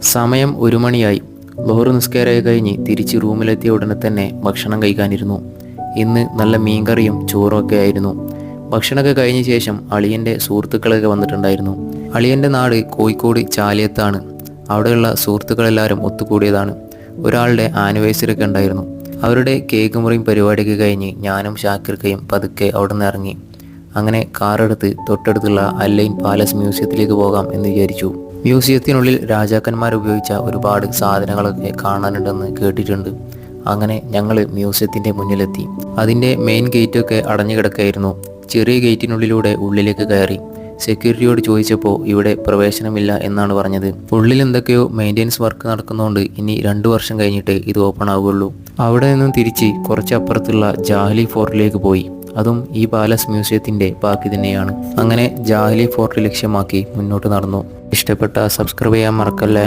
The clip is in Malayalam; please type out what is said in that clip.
സമയം 1 മണിയായി. ളുഹർ നിസ്കാരമൊക്കെ കഴിഞ്ഞ് തിരിച്ച് റൂമിലെത്തിയ ഉടനെ തന്നെ ഭക്ഷണം കഴിക്കാനിരുന്നു. ഇന്ന് നല്ല മീൻകറിയും ചോറും ഒക്കെ ആയിരുന്നു. ഭക്ഷണമൊക്കെ കഴിഞ്ഞ ശേഷം അളിയൻ്റെ സുഹൃത്തുക്കളൊക്കെ വന്നിട്ടുണ്ടായിരുന്നു. അളിയൻ്റെ നാട് കോഴിക്കോട് ചാലിയത്താണ്. അവിടെയുള്ള സുഹൃത്തുക്കളെല്ലാവരും ഒത്തുകൂടിയതാണ്. ഒരാളുടെ ആനിവേഴ്സറി ഒക്കെ ഉണ്ടായിരുന്നു. അവരുടെ കേക്ക് മുറിയും പരിപാടിയൊക്കെ കഴിഞ്ഞ് ഞാനും ഷാക്കിർക്കയും പതുക്കെ അവിടെ നിന്ന് ഇറങ്ങി. അങ്ങനെ കാറെടുത്ത് തൊട്ടടുത്തുള്ള അല്ലൈൻ പാലസ് മ്യൂസിയത്തിലേക്ക് പോകാം എന്ന് വിചാരിച്ചു. മ്യൂസിയത്തിനുള്ളിൽ രാജാക്കന്മാർ ഉപയോഗിച്ച ഒരുപാട് സാധനങ്ങളൊക്കെ കാണാനുണ്ടെന്ന് കേട്ടിട്ടുണ്ട്. അങ്ങനെ ഞങ്ങൾ മ്യൂസിയത്തിൻ്റെ മുന്നിലെത്തി. അതിൻ്റെ മെയിൻ ഗേറ്റൊക്കെ അടഞ്ഞു കിടക്കായിരുന്നു. ചെറിയ ഗേറ്റിനുള്ളിലൂടെ ഉള്ളിലേക്ക് കയറി. സെക്യൂരിറ്റിയോട് ചോദിച്ചപ്പോൾ ഇവിടെ പ്രവേശനമില്ല എന്നാണ് പറഞ്ഞത്. ഉള്ളിൽ എന്തൊക്കെയോ മെയിൻ്റെനൻസ് വർക്ക് നടക്കുന്നതുകൊണ്ട് ഇനി 2 വർഷം കഴിഞ്ഞിട്ട് ഇത് ഓപ്പൺ ആവുകയുള്ളൂ. അവിടെ നിന്നും തിരിച്ച് കുറച്ചപ്പുറത്തുള്ള ജാഹ്ലി ഫോർട്ടിലേക്ക് പോയി. അതും ഈ പാലസ് മ്യൂസിയത്തിൻ്റെ ബാക്കി തന്നെയാണ്. അങ്ങനെ ജാഹ്ലി ഫോർട്ട് ലക്ഷ്യമാക്കി മുന്നോട്ട് നടന്നു. ഇഷ്ടപ്പെട്ട സബ്സ്ക്രൈബ് ചെയ്യാൻ മറക്കല്ലേ.